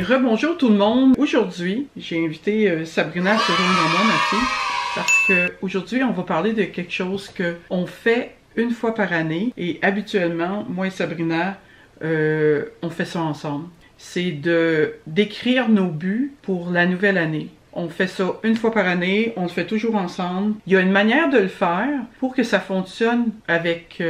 Rebonjour tout le monde. Aujourd'hui, j'ai invité Sabrina à se joindre à moi, ma fille, parce que aujourd'hui, on va parler de quelque chose qu'on fait une fois par année et habituellement, moi et Sabrina, on fait ça ensemble. C'est d'écrire nos buts pour la nouvelle année. On fait ça une fois par année, on le fait toujours ensemble. Il y a une manière de le faire pour que ça fonctionne avec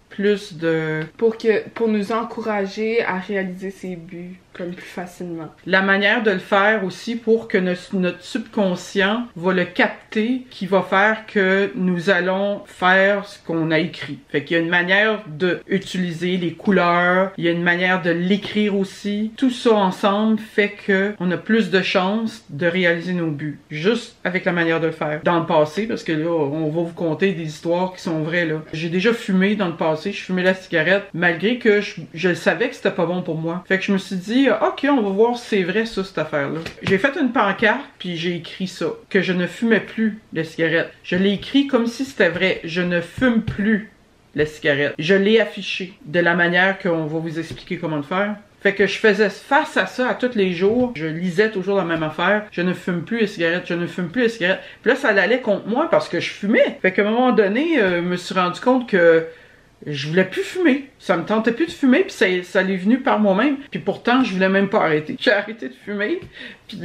plus de... Pour nous encourager à réaliser ses buts comme plus facilement. La manière de le faire aussi pour que notre subconscient va le capter, qui va faire que nous allons faire ce qu'on a écrit. Fait qu'il y a une manière d'utiliser les couleurs, il y a une manière de l'écrire aussi. Tout ça ensemble fait que on a plus de chances de réaliser nos buts. Juste avec la manière de le faire. Dans le passé, parce que là, on va vous conter des histoires qui sont vraies là. J'ai déjà fumé dans le passé, je fumais la cigarette, malgré que je savais que c'était pas bon pour moi. Fait que je me suis dit, ok, on va voir si c'est vrai ça, cette affaire-là. J'ai fait une pancarte, puis j'ai écrit ça, que je ne fumais plus la cigarette. Je l'ai écrit comme si c'était vrai. Je ne fume plus la cigarette. Je l'ai affiché de la manière qu'on va vous expliquer comment le faire. Fait que je faisais face à ça à tous les jours. Je lisais toujours la même affaire. Je ne fume plus les cigarettes, je ne fume plus les cigarettes. Puis là, ça allait contre moi parce que je fumais. Fait qu'à un moment donné, je me suis rendu compte que je voulais plus fumer. Ça me tentait plus de fumer, puis ça l'est venu par moi-même. Puis pourtant, je voulais même pas arrêter. J'ai arrêté de fumer, puis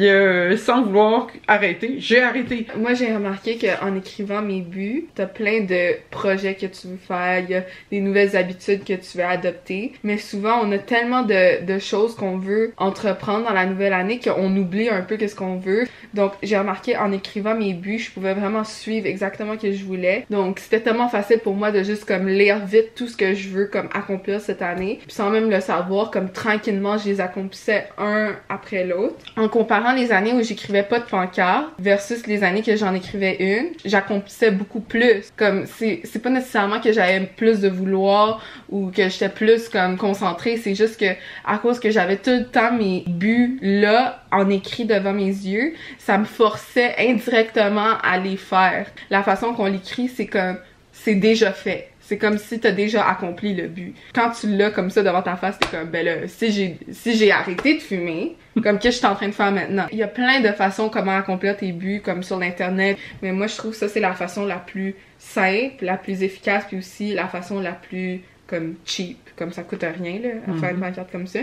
sans vouloir arrêter, j'ai arrêté. Moi, j'ai remarqué qu'en écrivant mes buts, t'as plein de projets que tu veux faire, il y a des nouvelles habitudes que tu veux adopter, mais souvent, on a tellement de choses qu'on veut entreprendre dans la nouvelle année qu'on oublie un peu qu'est-ce qu'on veut. Donc, j'ai remarqué en écrivant mes buts, je pouvais vraiment suivre exactement ce que je voulais. Donc, c'était tellement facile pour moi de juste comme lire vite tout ce que je veux comme accomplir cette année, puis sans même le savoir, comme tranquillement je les accomplissais un après l'autre. En comparant les années où j'écrivais pas de pancarte versus les années que j'en écrivais une, j'accomplissais beaucoup plus. Comme c'est pas nécessairement que j'avais plus de vouloir ou que j'étais plus comme concentrée, c'est juste que à cause que j'avais tout le temps mes buts là en écrit devant mes yeux, ça me forçait indirectement à les faire. La façon qu'on l'écrit, c'est comme c'est déjà fait. C'est comme si t'as déjà accompli le but. Quand tu l'as comme ça devant ta face, t'es comme, ben là, si j'ai arrêté de fumer, comme que je suis en train de faire maintenant. Il y a plein de façons comment accomplir tes buts, comme sur l'internet, mais moi je trouve que ça c'est la façon la plus simple, la plus efficace, puis aussi la façon la plus comme cheap, comme ça coûte rien là, à faire une pancarte comme ça.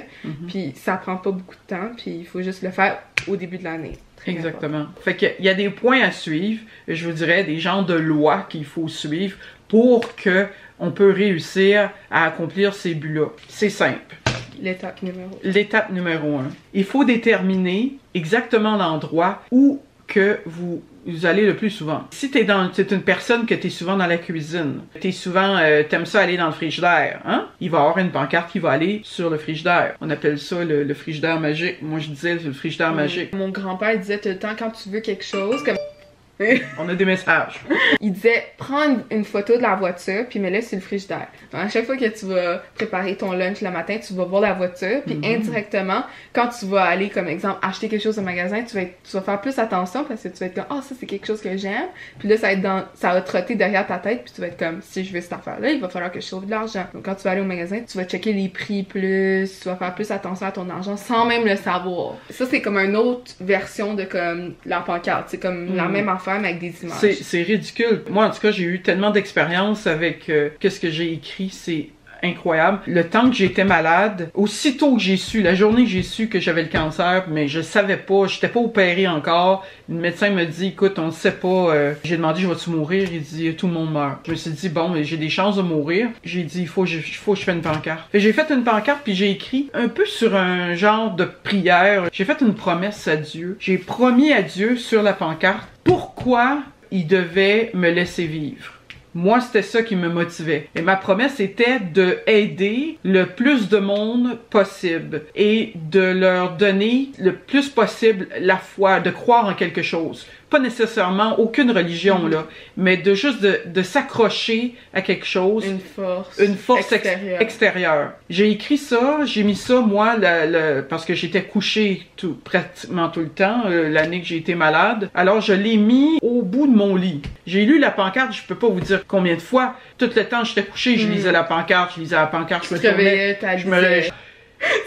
Puis ça prend pas beaucoup de temps, puis il faut juste le faire au début de l'année. Exactement. Important. Fait qu'il y a des points à suivre, je vous dirais des genres de lois qu'il faut suivre pour que on peut réussir à accomplir ces buts-là. C'est simple. L'étape numéro 1. L'étape numéro 1. Il faut déterminer exactement l'endroit où que vous allez le plus souvent. Si t'es une personne que t'es souvent dans la cuisine, t'aimes ça aller dans le frigidaire, hein? Il va y avoir une pancarte qui va aller sur le frigidaire. On appelle ça le frigidaire magique. Moi, je disais le frigidaire magique. Mon grand-père disait tout le temps, quand tu veux quelque chose, comme... On a des messages. Il disait, prends une photo de la voiture, puis mets-la sur le frigidaire. Donc, à chaque fois que tu vas préparer ton lunch le matin, tu vas voir la voiture, puis indirectement, quand tu vas aller, comme exemple, acheter quelque chose au magasin, tu vas faire plus attention, parce que tu vas être comme, ça c'est quelque chose que j'aime. Puis là, ça va trotter derrière ta tête, puis tu vas être comme, si je veux cette affaire-là, il va falloir que je sauve de l'argent. Donc, quand tu vas aller au magasin, tu vas checker les prix plus, tu vas faire plus attention à ton argent, sans même le savoir. Ça, c'est comme une autre version de, comme, la pancarte. C'est comme la même affaire, mais avec des images. C'est ridicule. Moi, en tout cas, j'ai eu tellement d'expérience avec qu'est-ce que j'ai écrit, c'est incroyable. Le temps que j'étais malade, aussitôt que j'ai su, la journée que j'ai su que j'avais le cancer, mais je savais pas, j'étais pas opérée encore, le médecin me dit, écoute, on ne sait pas, j'ai demandé, je vais-tu mourir? Il dit, tout le monde meurt. Je me suis dit, bon, j'ai des chances de mourir. J'ai dit, il faut que je fasse une pancarte. J'ai fait une pancarte, puis j'ai écrit un peu sur un genre de prière. J'ai fait une promesse à Dieu. J'ai promis à Dieu sur la pancarte pourquoi il devait me laisser vivre. Moi, c'était ça qui me motivait. Et ma promesse était de aider le plus de monde possible et de leur donner le plus possible la foi, de croire en quelque chose. Pas nécessairement aucune religion, là, mais de juste de s'accrocher à quelque chose. Une force extérieure. J'ai écrit ça, j'ai mis ça, moi, parce que j'étais couchée pratiquement tout le temps, l'année que j'ai été malade. Alors, je l'ai mis au bout de mon lit. J'ai lu la pancarte, je peux pas vous dire combien de fois. Tout le temps, j'étais couchée, je lisais la pancarte, je me tournais.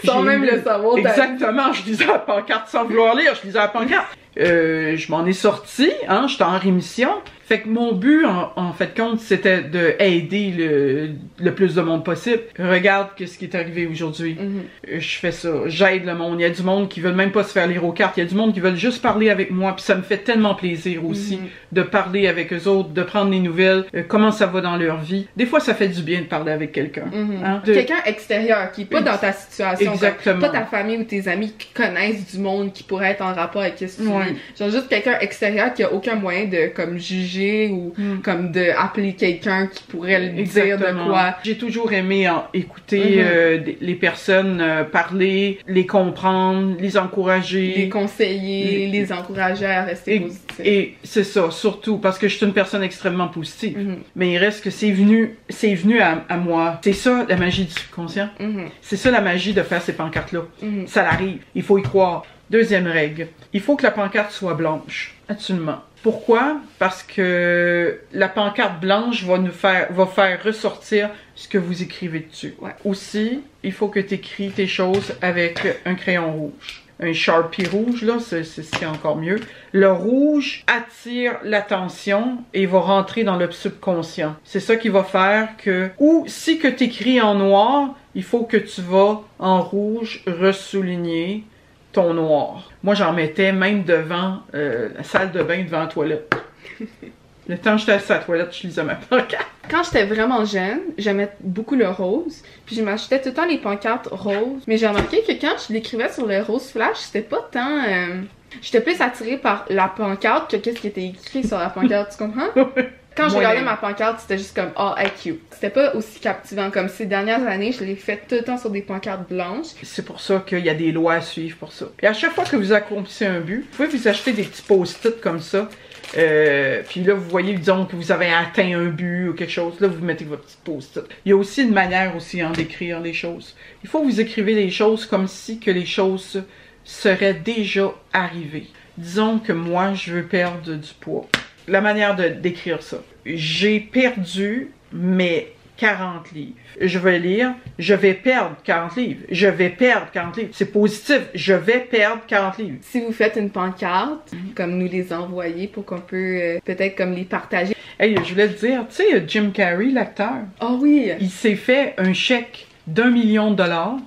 Sans même le savoir. Exactement, je lisais la pancarte sans vouloir lire, je lisais la pancarte. Je m'en ai sorti, hein, j'étais en rémission. Fait que mon but, en fait compte, c'était de aider le plus de monde possible. Regarde ce qui est arrivé aujourd'hui. Je fais ça, j'aide le monde. Il y a du monde qui veut même pas se faire lire aux cartes. Il y a du monde qui veut juste parler avec moi. Puis ça me fait tellement plaisir aussi de parler avec eux autres, de prendre des nouvelles, comment ça va dans leur vie. Des fois, ça fait du bien de parler avec quelqu'un. Hein? Quelqu'un extérieur, qui est pas dans ta situation. Exactement. Pas ta famille ou tes amis qui connaissent du monde, qui pourrait être en rapport avec ce que tu vis. Genre juste quelqu'un extérieur qui a aucun moyen de comme juger ou comme de appeler quelqu'un qui pourrait le dire de quoi. J'ai toujours aimé écouter les personnes parler, les comprendre, les encourager. Les conseiller, les encourager à rester positifs. Et c'est ça, surtout, parce que je suis une personne extrêmement positive. Mais il reste que c'est venu à moi. C'est ça la magie du subconscient. C'est ça la magie de faire ces pancartes-là. Ça l'arrive, il faut y croire. Deuxième règle, il faut que la pancarte soit blanche. Absolument. Pourquoi? Parce que la pancarte blanche va faire ressortir ce que vous écrivez dessus. Aussi, il faut que tu écris tes choses avec un crayon rouge. Un Sharpie rouge, là, c'est encore mieux. Le rouge attire l'attention et va rentrer dans le subconscient. C'est ça qui va faire que, ou si que tu écris en noir, il faut que tu vas en rouge ressouligner ton noir. Moi, j'en mettais même devant la salle de bain, devant la toilette. Le temps que j'étais à la toilette, je lisais ma pancarte. Quand j'étais vraiment jeune, j'aimais beaucoup le rose. Puis je m'achetais tout le temps les pancartes roses. Mais j'ai remarqué que quand je l'écrivais sur le rose flash, c'était pas tant... J'étais plus attirée par la pancarte que qu'est-ce qui était écrit sur la pancarte, tu comprends? Quand je regardais ma pancarte, c'était juste comme « Oh, IQ ». C'était pas aussi captivant. Comme ces dernières années, je l'ai fait tout le temps sur des pancartes blanches. C'est pour ça qu'il y a des lois à suivre pour ça. Et à chaque fois que vous accomplissez un but, vous pouvez vous acheter des petits post-it comme ça. Puis là, vous voyez, disons que vous avez atteint un but ou quelque chose. Là, vous mettez votre petit post-it. Il y a aussi une manière aussi d'écrire les choses. Il faut que vous écrivez les choses comme si que les choses seraient déjà arrivées. Disons que moi, je veux perdre du poids. La manière d'écrire ça. J'ai perdu mes 40 livres. Je vais lire, je vais perdre 40 livres. Je vais perdre 40 livres. C'est positif, je vais perdre 40 livres. Si vous faites une pancarte, comme nous les envoyer pour qu'on peut peut-être comme les partager. Hey, je voulais te dire, tu sais, Jim Carrey, l'acteur. Oh oui! Il s'est fait un chèque d'1 million de dollars.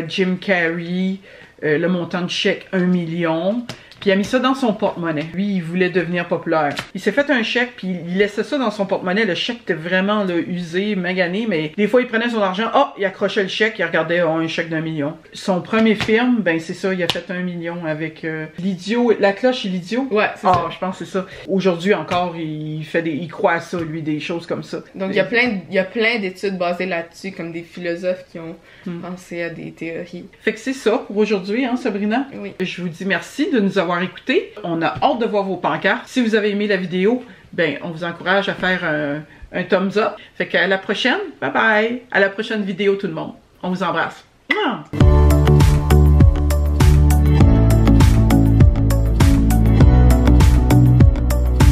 Jim Carrey, le montant du chèque, 1 million. Puis il a mis ça dans son porte-monnaie. Lui, il voulait devenir populaire. Il s'est fait un chèque, puis il laissait ça dans son porte-monnaie. Le chèque était vraiment là, usé, magané, mais des fois, il prenait son argent, il accrochait le chèque, il regardait un chèque d'1 million. Son premier film, ben c'est ça, il a fait 1 million avec l'idiot, la cloche et l'idiot. Ouais, c'est ça. Je pense que c'est ça. Aujourd'hui encore, il croit à ça, lui, des choses comme ça. Donc il y a plein d'études basées là-dessus, comme des philosophes qui ont pensé à des théories. Fait que c'est ça pour aujourd'hui, hein, Sabrina? Oui. Je vous dis merci de nous avoir écoutés. On a hâte de voir vos pancartes. Si vous avez aimé la vidéo, ben on vous encourage à faire un thumbs up. Fait qu'à la prochaine, bye bye! À la prochaine vidéo tout le monde. On vous embrasse. Mouah!